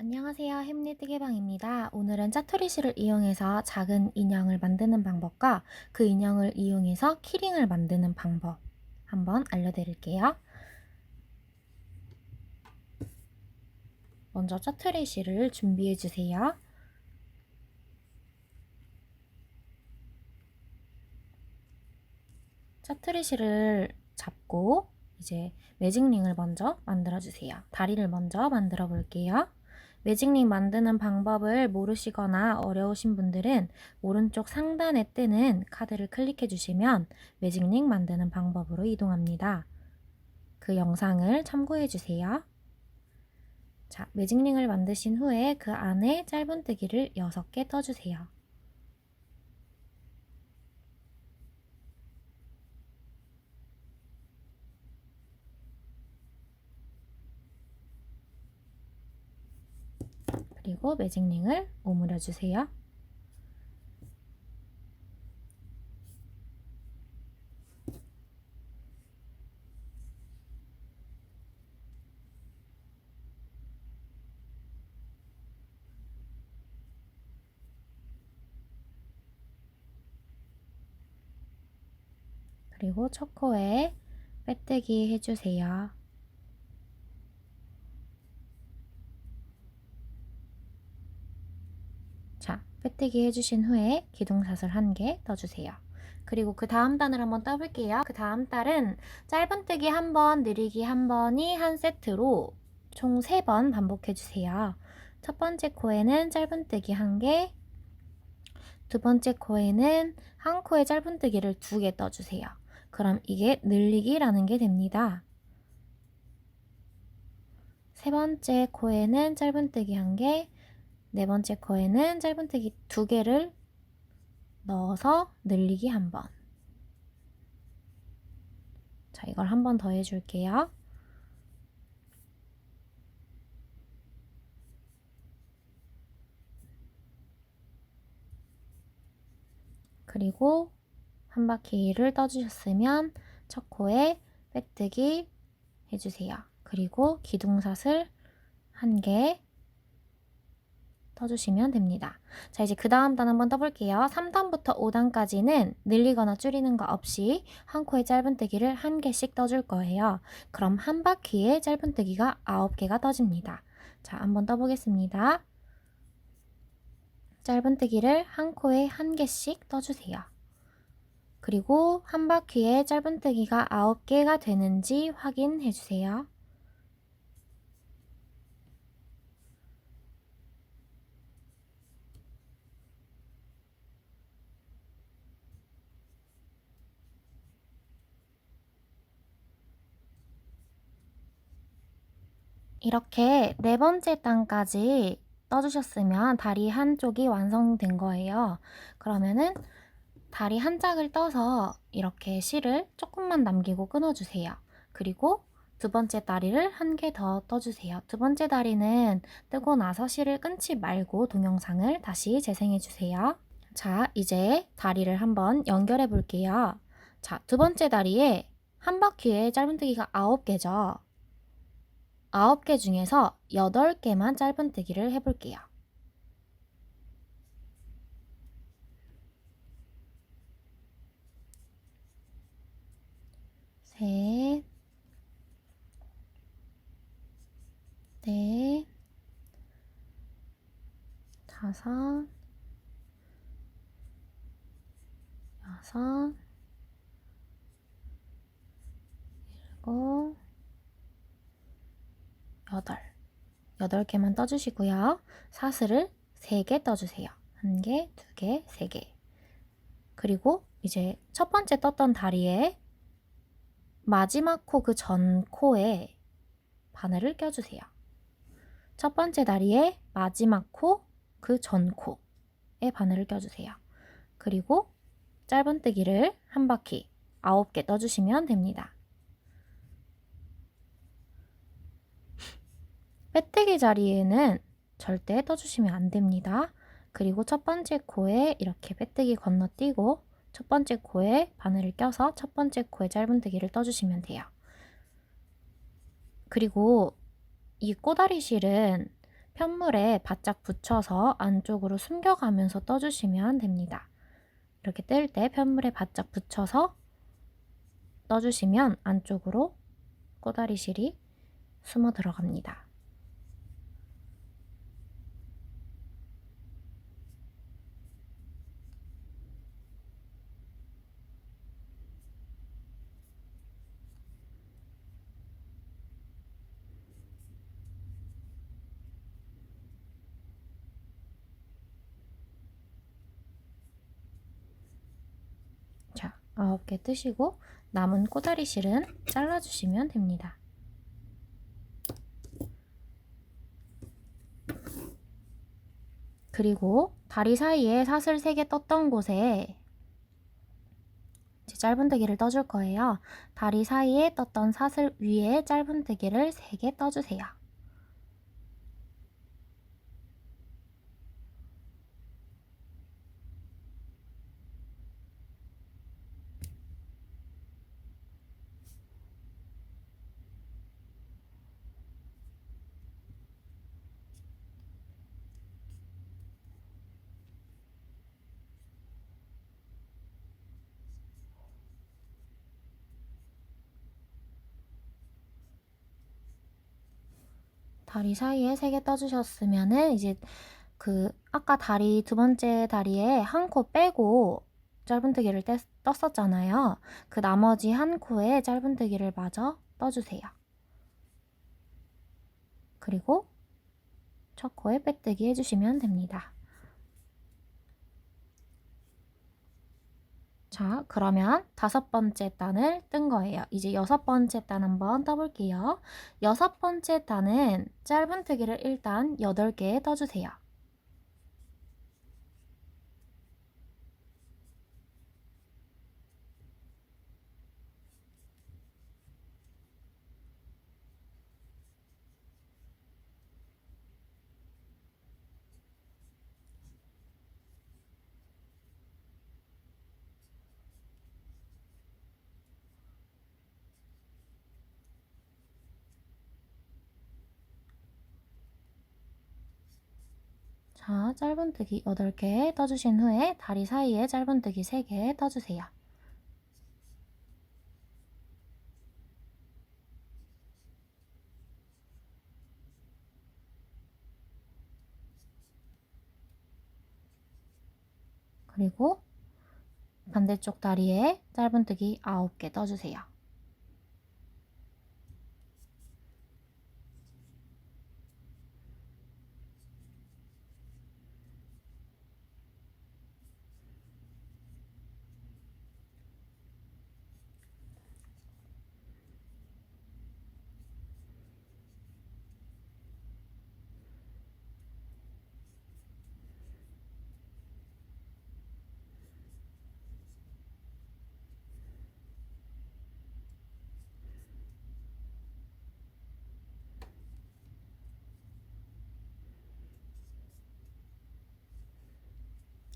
안녕하세요. 햄리뜨개방입니다. 오늘은 짜투리실을 이용해서 작은 인형을 만드는 방법과 그 인형을 이용해서 키링을 만드는 방법 한번 알려드릴게요. 먼저 짜투리실을 준비해 주세요. 짜투리실을 잡고 이제 매직링을 먼저 만들어 주세요. 다리를 먼저 만들어 볼게요. 매직링 만드는 방법을 모르시거나 어려우신 분들은 오른쪽 상단에 뜨는 카드를 클릭해 주시면 매직링 만드는 방법으로 이동합니다. 그 영상을 참고해 주세요. 자, 매직링을 만드신 후에 그 안에 짧은뜨기를 6개 떠주세요. 그리고 매직링을 오므려 주세요. 그리고 첫 코에 빼뜨기 해주세요. 자, 빼뜨기 해주신 후에 기둥사슬 1개 떠주세요. 그리고 그 다음 단을 한번 떠볼게요. 그 다음 달은 짧은뜨기 1번, 느리기 1번이 한 세트로 총 3번 반복해주세요. 첫 번째 코에는 짧은뜨기 1개, 두 번째 코에는 한 코에 짧은뜨기를 2개 떠주세요. 그럼 이게 늘리기라는 게 됩니다. 세 번째 코에는 짧은뜨기 1개, 네 번째 코에는 짧은뜨기 2개를 넣어서 늘리기 1번. 자, 이걸 한 번 더 해줄게요. 그리고 한 바퀴를 떠주셨으면 첫 코에 빼뜨기 해주세요. 그리고 기둥사슬 1개 떠주시면 됩니다. 자, 이제 그 다음 단 한번 떠볼게요. 3단부터 5단까지는 늘리거나 줄이는 거 없이 한 코에 짧은뜨기를 1개씩 떠줄 거예요. 그럼 한 바퀴에 짧은뜨기가 9개가 떠집니다. 자, 한번 떠보겠습니다. 짧은뜨기를 한 코에 1개씩 떠주세요. 그리고 한 바퀴에 짧은뜨기가 9개가 되는지 확인해 주세요. 이렇게 네 번째 단까지 떠주셨으면 다리 한쪽이 완성된 거예요. 그러면은 다리 한 짝을 떠서 이렇게 실을 조금만 남기고 끊어주세요. 그리고 두 번째 다리를 1개 더 떠주세요. 두 번째 다리는 뜨고 나서 실을 끊지 말고 동영상을 다시 재생해 주세요. 자, 이제 다리를 한번 연결해 볼게요. 자, 두 번째 다리에 한 바퀴에 짧은뜨기가 9개죠. 9개 중에서 8개만 짧은뜨기를 해볼게요. 셋, 넷, 다섯, 여섯, 일곱, 8개만 떠주시고요. 사슬을 3개 떠주세요. 1개, 2개, 3개. 그리고 이제 첫 번째 떴던 다리에 마지막 코 그 전 코에 바늘을 껴주세요. 첫 번째 다리에 마지막 코 그 전 코에 바늘을 껴주세요. 그리고 짧은뜨기를 한 바퀴 9개 떠주시면 됩니다. 빼뜨기 자리에는 절대 떠주시면 안 됩니다. 그리고 첫 번째 코에 이렇게 빼뜨기 건너뛰고 첫 번째 코에 바늘을 껴서 첫 번째 코에 짧은뜨기를 떠주시면 돼요. 그리고 이 꼬다리 실은 편물에 바짝 붙여서 안쪽으로 숨겨가면서 떠주시면 됩니다. 이렇게 뜰 때 편물에 바짝 붙여서 떠주시면 안쪽으로 꼬다리 실이 숨어 들어갑니다. 자, 9개 뜨시고 남은 꼬다리 실은 잘라주시면 됩니다. 그리고 다리 사이에 사슬 3개 떴던 곳에 이제 짧은뜨기를 떠줄 거예요. 다리 사이에 떴던 사슬 위에 짧은뜨기를 3개 떠주세요. 다리 사이에 3개 떠주셨으면은 이제 아까 다리 두 번째 다리에 한 코 빼고 짧은뜨기를 떴었잖아요. 그 나머지 한 코에 짧은뜨기를 마저 떠주세요. 그리고 첫 코에 빼뜨기 해주시면 됩니다. 자, 그러면 5번째 단을 뜬 거예요. 이제 6번째 단 한번 떠볼게요. 6번째 단은 짧은뜨기를 일단 8개 떠주세요. 자, 짧은뜨기 8개 떠주신 후에 다리 사이에 짧은뜨기 3개 떠주세요. 그리고 반대쪽 다리에 짧은뜨기 9개 떠주세요.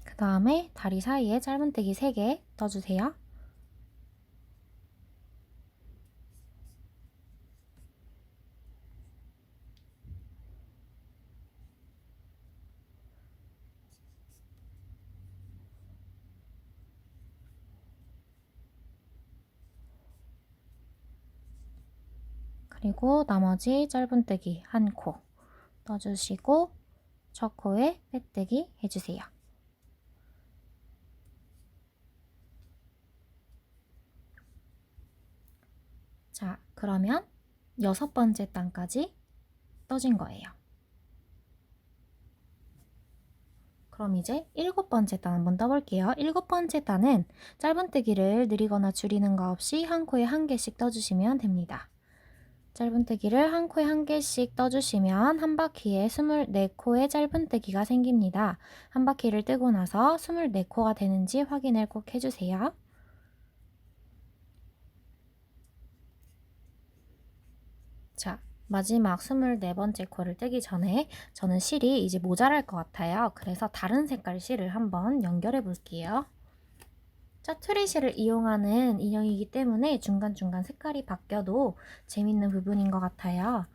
그 다음에 다리 사이에 짧은뜨기 3개 떠주세요. 그리고 나머지 짧은뜨기 한 코 떠주시고 첫 코에 빼뜨기 해주세요. 자, 그러면 6번째 단까지 떠진 거예요. 그럼 이제 7번째 단 한번 떠볼게요. 7번째 단은 짧은뜨기를 느리거나 줄이는 거 없이 한 코에 한 개씩 떠주시면 됩니다. 짧은뜨기를 한 코에 한 개씩 떠주시면 한 바퀴에 24코의 짧은뜨기가 생깁니다. 한 바퀴를 뜨고 나서 24코가 되는지 확인을 꼭 해주세요. 자, 마지막 24번째 코를 뜨기 전에 저는 실이 이제 모자랄 것 같아요. 그래서 다른 색깔 실을 한번 연결해 볼게요. 짜투리 실을 이용하는 인형이기 때문에 중간중간 색깔이 바뀌어도 재밌는 부분인 것 같아요.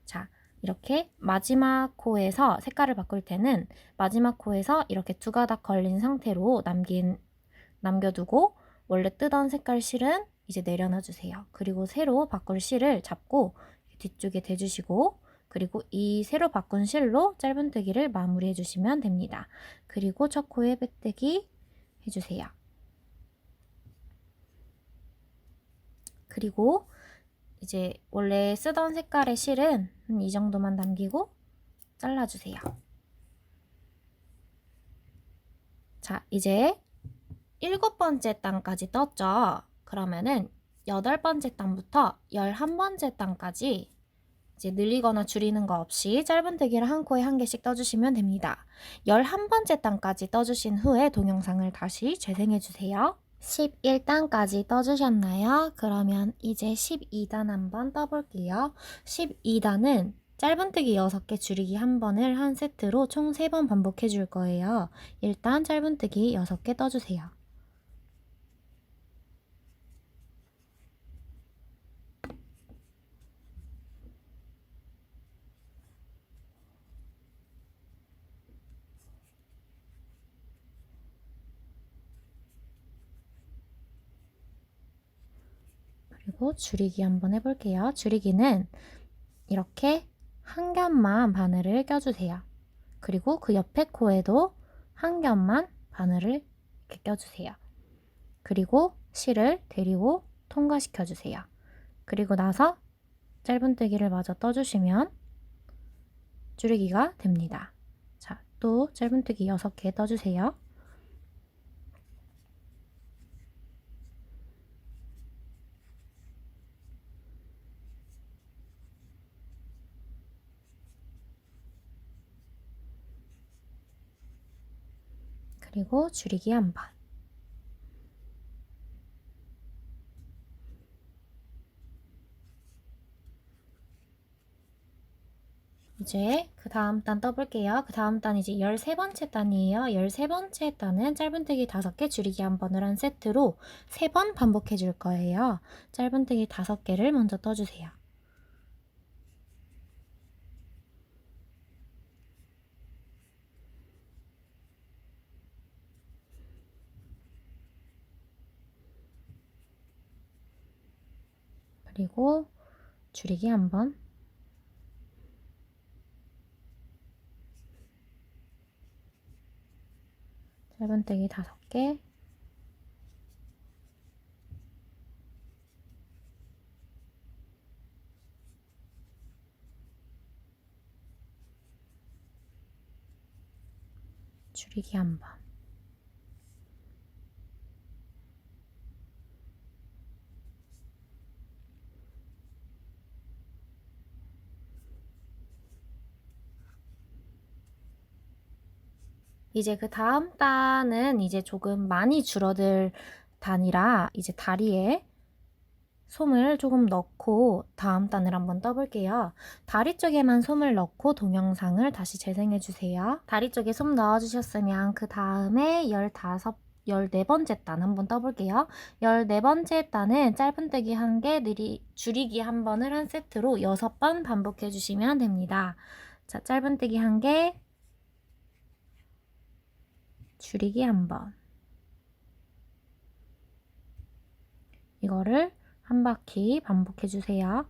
자, 이렇게 마지막 코에서 색깔을 바꿀 때는 마지막 코에서 이렇게 두 가닥 걸린 상태로 남겨두고 원래 뜨던 색깔 실은 이제 내려놔 주세요. 그리고 새로 바꿀 실을 잡고 뒤쪽에 대주시고 그리고 이 새로 바꾼 실로 짧은뜨기를 마무리해 주시면 됩니다. 그리고 첫 코에 백뜨기 해주세요. 그리고 이제 원래 쓰던 색깔의 실은 이 정도만 남기고 잘라주세요. 자, 이제 7번째 단까지 떴죠? 그러면은 8번째 단부터 11번째 단까지 이제 늘리거나 줄이는 거 없이 짧은뜨기를 한 코에 한 개씩 떠주시면 됩니다. 11번째 단까지 떠주신 후에 동영상을 다시 재생해주세요. 11단까지 떠주셨나요? 그러면 이제 12단 한번 떠볼게요. 12단은 짧은뜨기 6개 줄이기 1번을 한 세트로 총 3번 반복해 줄 거예요. 일단 짧은뜨기 6개 떠주세요. 그리고 줄이기 한번 해볼게요. 줄이기는 이렇게 한 겹만 바늘을 껴주세요. 그리고 그 옆에 코에도 한 겹만 바늘을 이렇게 껴주세요. 그리고 실을 데리고 통과시켜주세요. 그리고 나서 짧은뜨기를 마저 떠주시면 줄이기가 됩니다. 자, 또 짧은뜨기 6개 떠주세요. 그리고 줄이기 1번. 이제 그 다음 단 떠볼게요. 그 다음 단 이제 13번째 단이에요. 13번째 단은 짧은뜨기 5개, 줄이기 1번을 한 세트로 3번 반복해 줄 거예요. 짧은뜨기 5개를 먼저 떠주세요. 그리고 줄이기 1번. 짧은뜨기 5개. 줄이기 1번. 이제 그 다음 단은 이제 조금 많이 줄어들 단이라 이제 다리에 솜을 조금 넣고 다음 단을 한번 떠볼게요. 다리 쪽에만 솜을 넣고 동영상을 다시 재생해 주세요. 다리 쪽에 솜 넣어주셨으면 그 다음에 14번째 단 한번 떠볼게요. 14번째 단은 짧은뜨기 1개, 줄이기 1번을 한 세트로 6번 반복해 주시면 됩니다. 자, 짧은뜨기 1개, 줄이기 1번. 이거를 한 바퀴 반복해 주세요.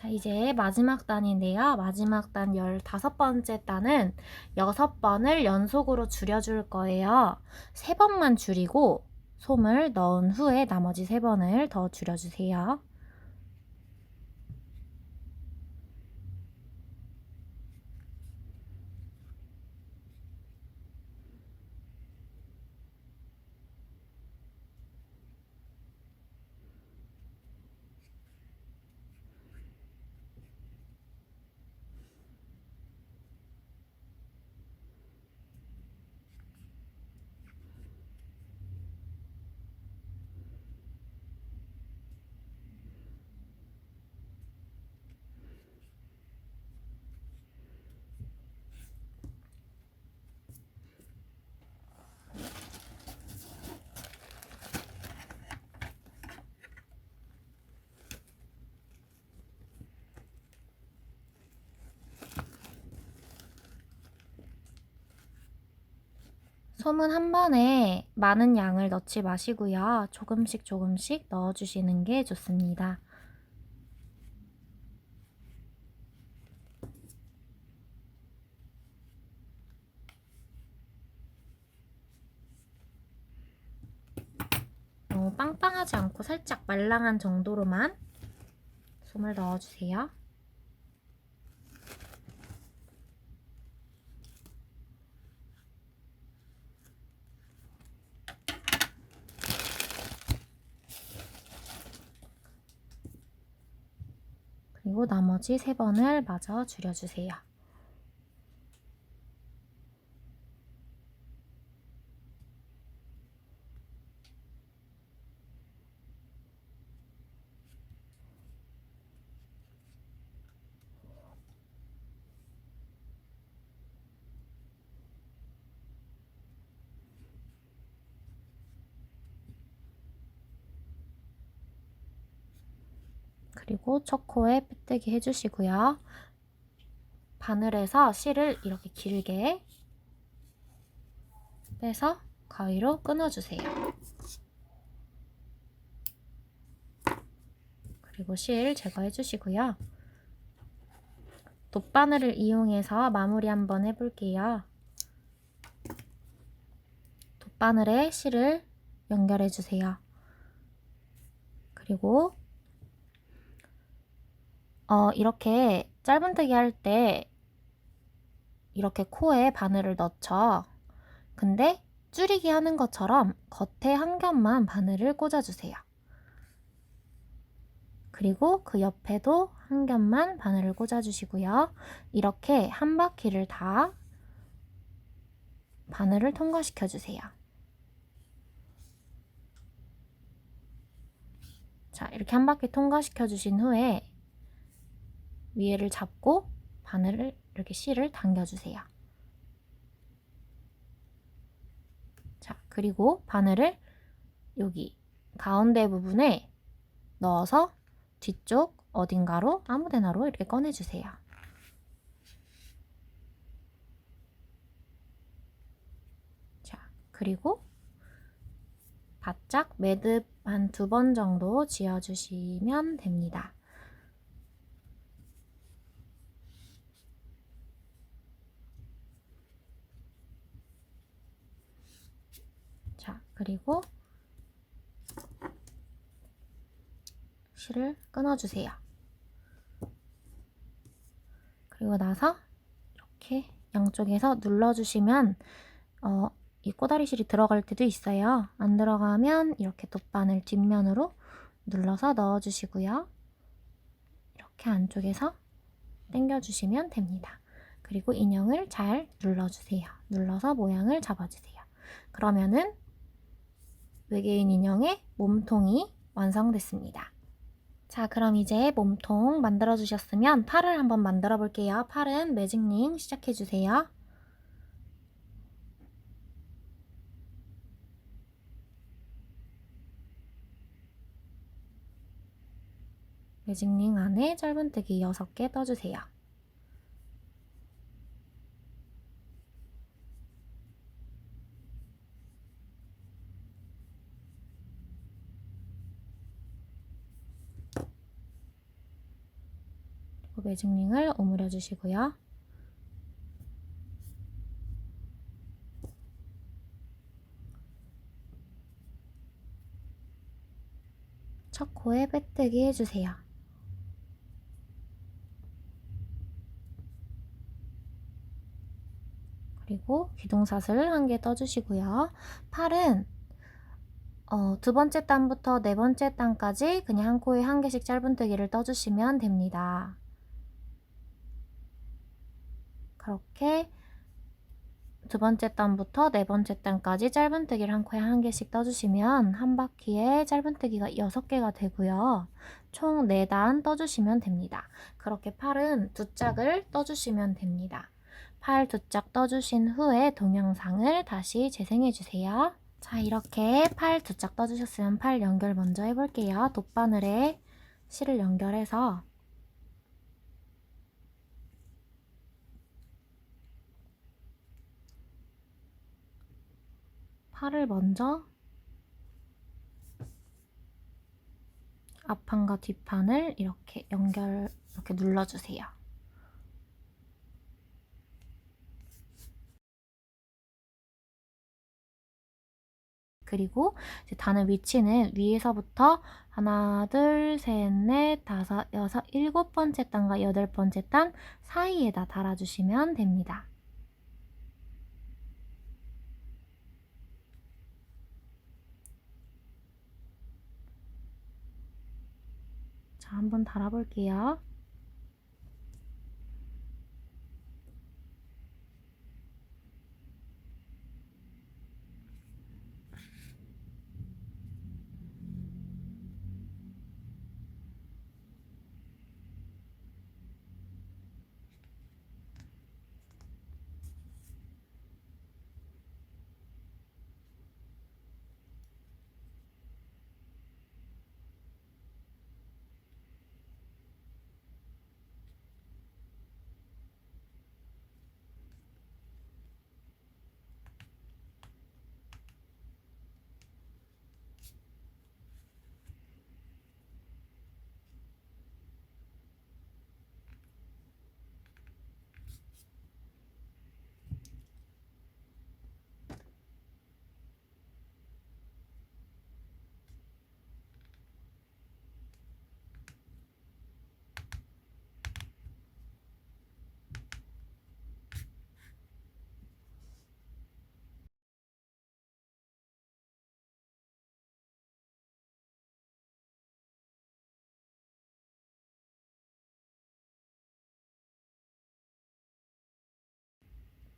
자, 이제 마지막 단인데요. 마지막 단 15번째 단은 6번을 연속으로 줄여줄 거예요. 3번만 줄이고 솜을 넣은 후에 나머지 3번을 더 줄여주세요. 솜은 한 번에 많은 양을 넣지 마시고요. 조금씩 조금씩 넣어주시는 게 좋습니다. 너무 빵빵하지 않고 살짝 말랑한 정도로만 솜을 넣어주세요. 그리고 나머지 3번을 마저 줄여주세요. 그리고 첫 코에 빼뜨기 해주시고요. 바늘에서 실을 이렇게 길게 빼서 가위로 끊어주세요. 그리고 실 제거해주시고요. 돗바늘을 이용해서 마무리 한번 해볼게요. 돗바늘에 실을 연결해주세요. 그리고 이렇게 짧은뜨기 할 때 이렇게 코에 바늘을 넣죠. 근데 줄이기 하는 것처럼 겉에 한 겹만 바늘을 꽂아주세요. 그리고 그 옆에도 한 겹만 바늘을 꽂아주시고요. 이렇게 한 바퀴를 다 바늘을 통과시켜주세요. 자, 이렇게 한 바퀴 통과시켜주신 후에 위에를 잡고 바늘을 이렇게 실을 당겨주세요. 자, 그리고 바늘을 여기 가운데 부분에 넣어서 뒤쪽 어딘가로 아무데나로 이렇게 꺼내주세요. 자, 그리고 바짝 매듭 한 2번 정도 지어주시면 됩니다. 자, 그리고 실을 끊어주세요. 그리고 나서 이렇게 양쪽에서 눌러주시면 이 꼬다리 실이 들어갈 때도 있어요. 안 들어가면 이렇게 돗바늘 뒷면으로 눌러서 넣어주시고요. 이렇게 안쪽에서 당겨주시면 됩니다. 그리고 인형을 잘 눌러주세요. 눌러서 모양을 잡아주세요. 그러면은 외계인 인형의 몸통이 완성됐습니다. 자, 그럼 이제 몸통 만들어 주셨으면 팔을 한번 만들어 볼게요. 팔은 매직링 시작해 주세요. 매직링 안에 짧은뜨기 6개 떠주세요. 그리고 매직링을 오므려 주시고요. 첫 코에 빼뜨기 해주세요. 그리고 기둥사슬 한 개 떠주시고요. 팔은 두 번째 단부터 네 번째 단까지 그냥 한 코에 한 개씩 짧은뜨기를 떠주시면 됩니다. 그렇게 두 번째 단부터 네 번째 단까지 짧은뜨기를 한 코에 한 개씩 떠주시면 한 바퀴에 짧은뜨기가 6개가 되고요. 총 4단 떠주시면 됩니다. 그렇게 팔은 두 짝을 떠주시면 됩니다. 팔 두 짝 떠주신 후에 동영상을 다시 재생해주세요. 자, 이렇게 팔 두 짝 떠주셨으면 팔 연결 먼저 해볼게요. 돗바늘에 실을 연결해서 팔을 먼저 앞판과 뒷판을 이렇게 이렇게 눌러주세요. 그리고 이제 다는 위치는 위에서부터 하나, 둘, 셋, 넷, 다섯, 여섯, 일곱 번째 단과 여덟 번째 단 사이에다 달아주시면 됩니다. 자, 한번 달아볼게요.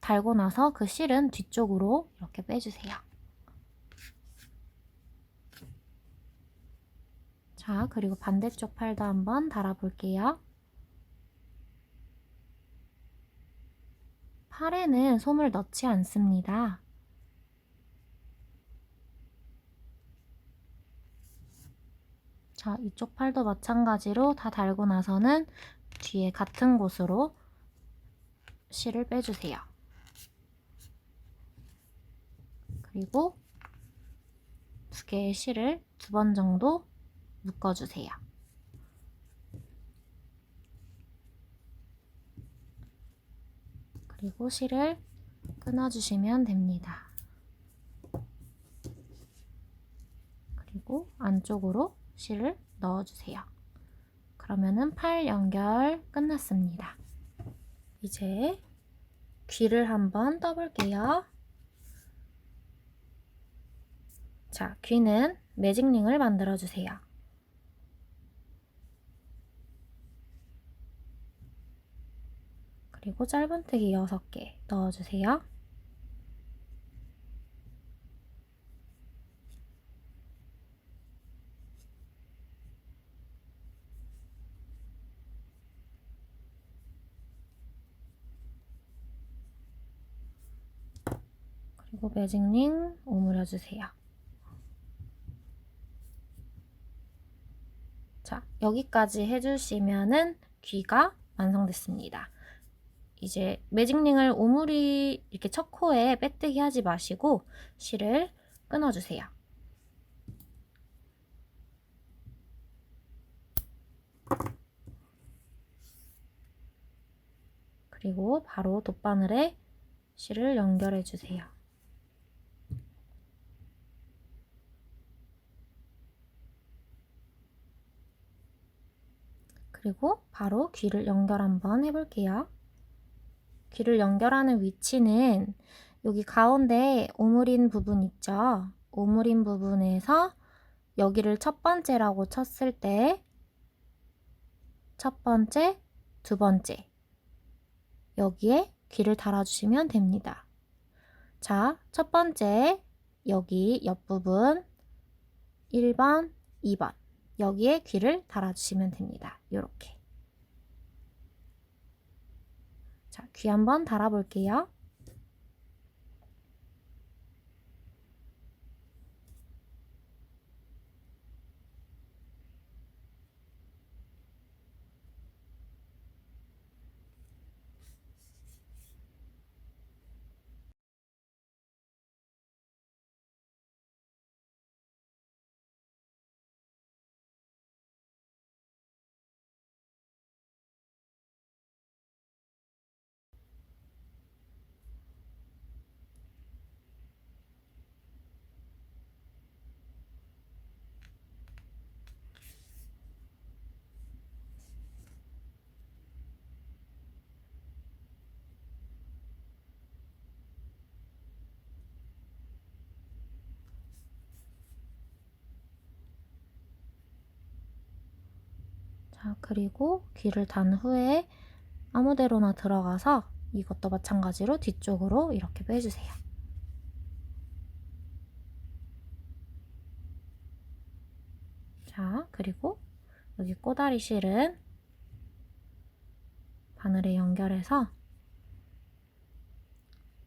달고 나서 그 실은 뒤쪽으로 이렇게 빼주세요. 자, 그리고 반대쪽 팔도 한번 달아볼게요. 팔에는 솜을 넣지 않습니다. 자, 이쪽 팔도 마찬가지로 다 달고 나서는 뒤에 같은 곳으로 실을 빼주세요. 그리고 두 개의 실을 2번 정도 묶어주세요. 그리고 실을 끊어주시면 됩니다. 그리고 안쪽으로 실을 넣어주세요. 그러면은 팔 연결 끝났습니다. 이제 귀를 한번 떠볼게요. 자, 귀는 매직링을 만들어주세요. 그리고 짧은뜨기 6개 넣어주세요. 그리고 매직링 오므려주세요. 자, 여기까지 해주시면은 귀가 완성됐습니다. 이제 매직링을 이렇게 첫 코에 빼뜨기 하지 마시고 실을 끊어주세요. 그리고 바로 돗바늘에 실을 연결해 주세요. 그리고 바로 귀를 연결 한번 해볼게요. 귀를 연결하는 위치는 여기 가운데 오므린 부분 있죠? 오므린 부분에서 여기를 첫 번째라고 쳤을 때 첫 번째, 두 번째 여기에 귀를 달아주시면 됩니다. 자, 첫 번째 여기 옆부분 1번, 2번 여기에 귀를 달아주시면 됩니다. 이렇게. 자, 귀 한번 달아볼게요. 자, 그리고 귀를 단 후에 아무 데로나 들어가서 이것도 마찬가지로 뒤쪽으로 이렇게 빼주세요. 자, 그리고 여기 꼬다리 실은 바늘에 연결해서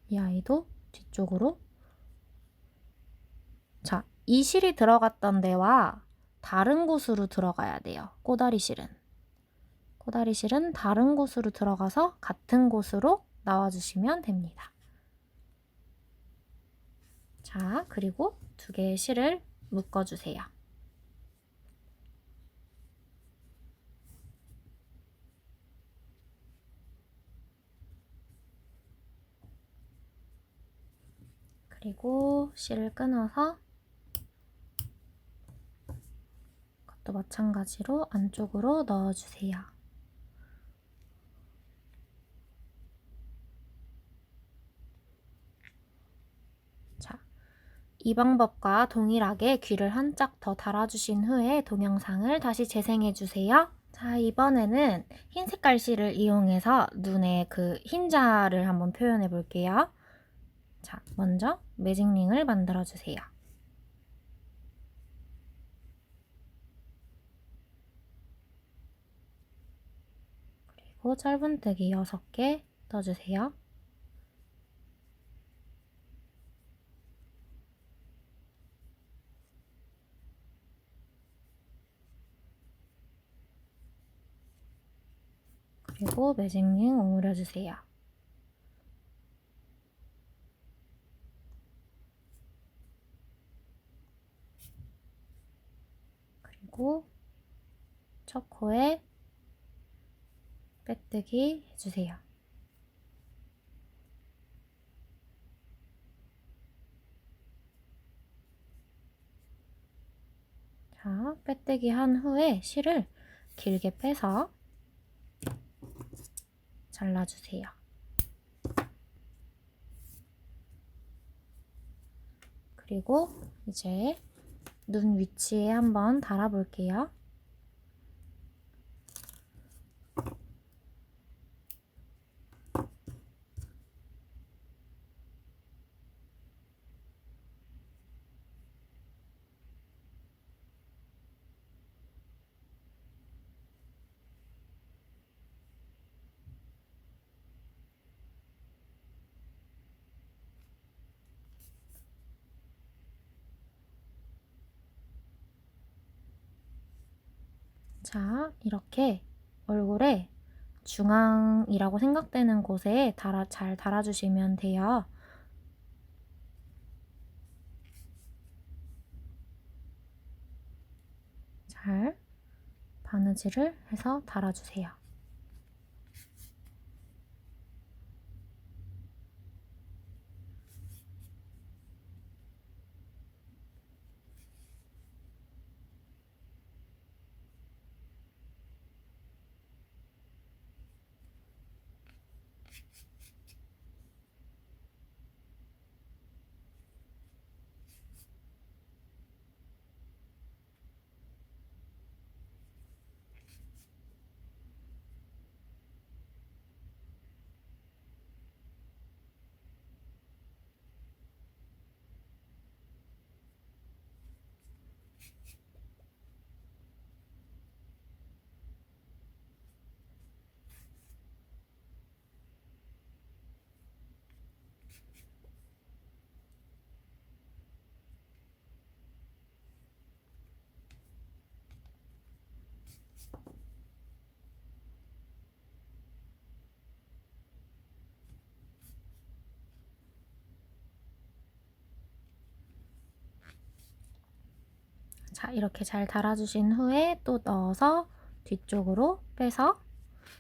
이 아이도 뒤쪽으로. 자, 이 실이 들어갔던 데와 다른 곳으로 들어가야 돼요. 꼬다리 실은. 꼬다리 실은 다른 곳으로 들어가서 같은 곳으로 나와주시면 됩니다. 자, 그리고 두 개의 실을 묶어주세요. 그리고 실을 끊어서 또 마찬가지로 안쪽으로 넣어주세요. 자, 이 방법과 동일하게 귀를 한 짝 더 달아주신 후에 동영상을 다시 재생해주세요. 자, 이번에는 흰 색깔 실을 이용해서 눈에 그 흰자를 한번 표현해 볼게요. 자, 먼저 매직링을 만들어주세요. 그리고 짧은뜨기 6개 떠주세요. 그리고 매직링 오므려주세요. 그리고 첫 코에 빼뜨기 해주세요. 자, 빼뜨기 한 후에 실을 길게 빼서 잘라주세요. 그리고 이제 눈 위치에 한번 달아볼게요. 자, 이렇게 얼굴에 중앙이라고 생각되는 곳에 잘 달아주시면 돼요. 잘 바느질을 해서 달아주세요. 자, 이렇게 잘 달아주신 후에 또 넣어서 뒤쪽으로 빼서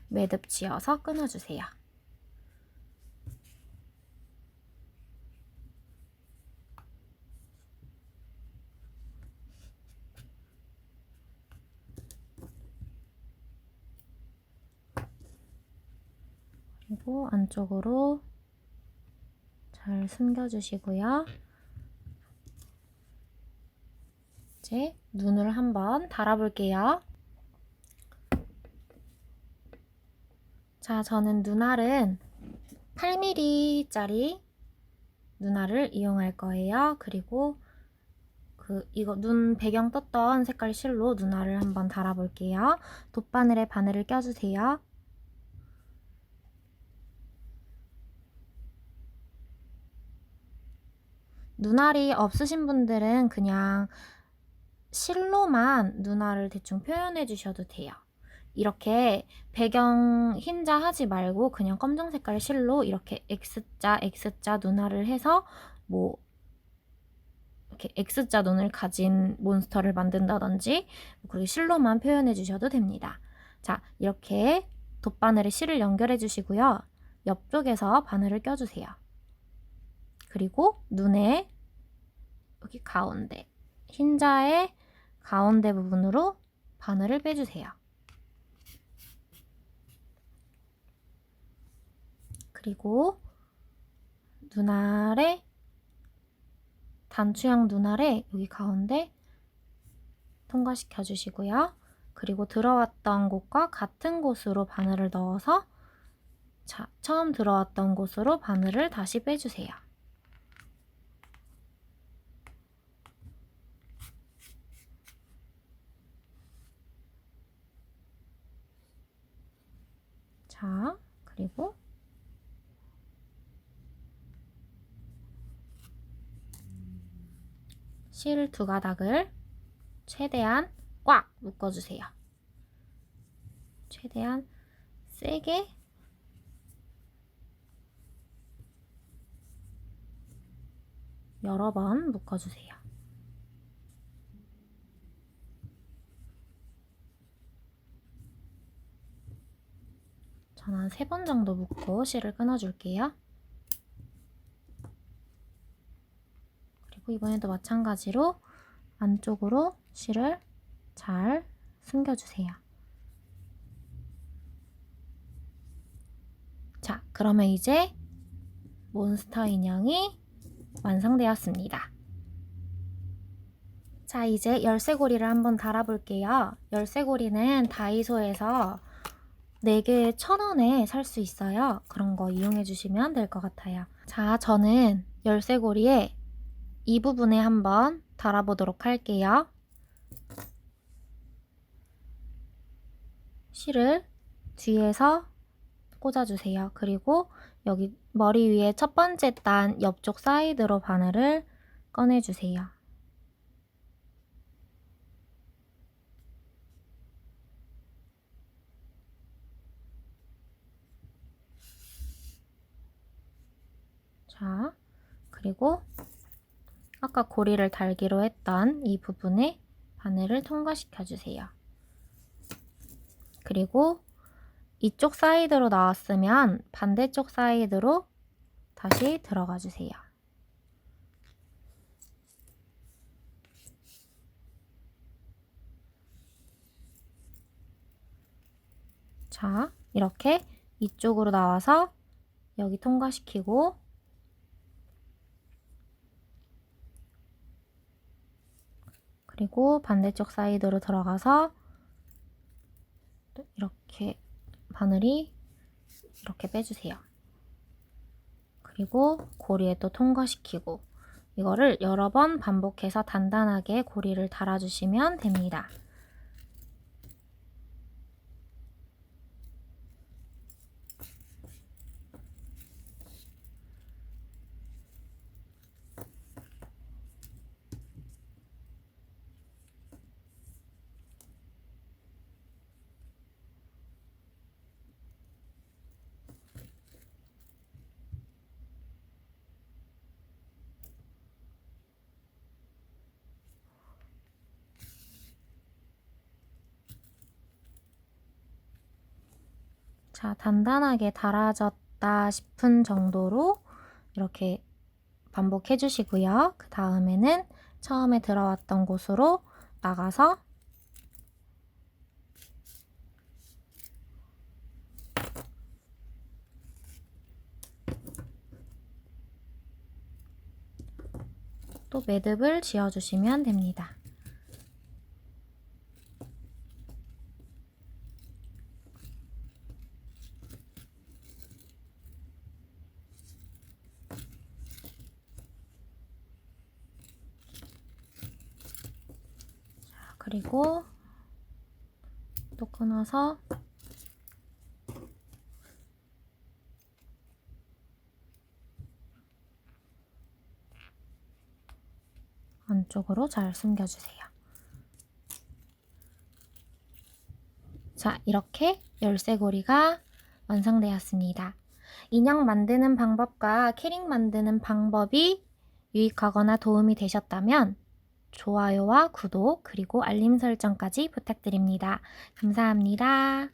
매듭 지어서 끊어주세요. 그리고 안쪽으로 잘 숨겨주시고요. 이제 눈을 한번 달아볼게요. 자, 저는 눈알은 8mm짜리 눈알을 이용할 거예요. 그리고 이거 눈 배경 떴던 색깔 실로 눈알을 한번 달아볼게요. 돗바늘에 바늘을 껴주세요. 눈알이 없으신 분들은 그냥 실로만 눈알을 대충 표현해 주셔도 돼요. 이렇게 배경 흰자 하지 말고 그냥 검정 색깔 실로 이렇게 X자 눈알을 해서 뭐 이렇게 X자 눈을 가진 몬스터를 만든다든지 그리고 실로만 표현해 주셔도 됩니다. 자, 이렇게 돗바늘에 실을 연결해 주시고요. 옆쪽에서 바늘을 껴주세요. 그리고 눈에 여기 가운데 흰자의 가운데 부분으로 바늘을 빼주세요. 그리고 눈알에 단추형 눈알에 여기 가운데 통과시켜 주시고요. 그리고 들어왔던 곳과 같은 곳으로 바늘을 넣어서 자, 처음 들어왔던 곳으로 바늘을 다시 빼주세요. 자, 그리고 실 두 가닥을 최대한 꽉 묶어주세요. 최대한 세게 여러 번 묶어주세요. 저는 한 3번 정도 묶고 실을 끊어줄게요. 그리고 이번에도 마찬가지로 안쪽으로 실을 잘 숨겨주세요. 자, 그러면 이제 몬스터 인형이 완성되었습니다. 자, 이제 열쇠고리를 한번 달아볼게요. 열쇠고리는 다이소에서 4개에 1,000원에 살 수 있어요. 그런 거 이용해 주시면 될 것 같아요. 자, 저는 열쇠고리에 이 부분에 한번 달아보도록 할게요. 실을 뒤에서 꽂아주세요. 그리고 여기 머리 위에 첫 번째 단 옆쪽 사이드로 바늘을 꺼내주세요. 자, 그리고 아까 고리를 달기로 했던 이 부분에 바늘을 통과시켜 주세요. 그리고 이쪽 사이드로 나왔으면 반대쪽 사이드로 다시 들어가 주세요. 자, 이렇게 이쪽으로 나와서 여기 통과시키고 그리고 반대쪽 사이드로 들어가서 이렇게 바늘이 이렇게 빼주세요. 그리고 고리에 또 통과시키고 이거를 여러 번 반복해서 단단하게 고리를 달아주시면 됩니다. 자, 단단하게 달아졌다 싶은 정도로 이렇게 반복해 주시고요. 그 다음에는 처음에 들어왔던 곳으로 나가서 또 매듭을 지어주시면 됩니다. 자, 그리고 또 끊어서 안쪽으로 잘 숨겨주세요. 자, 이렇게 열쇠고리가 완성되었습니다. 인형 만드는 방법과 키링 만드는 방법이 유익하거나 도움이 되셨다면 좋아요와 구독 그리고 알림 설정까지 부탁드립니다. 감사합니다.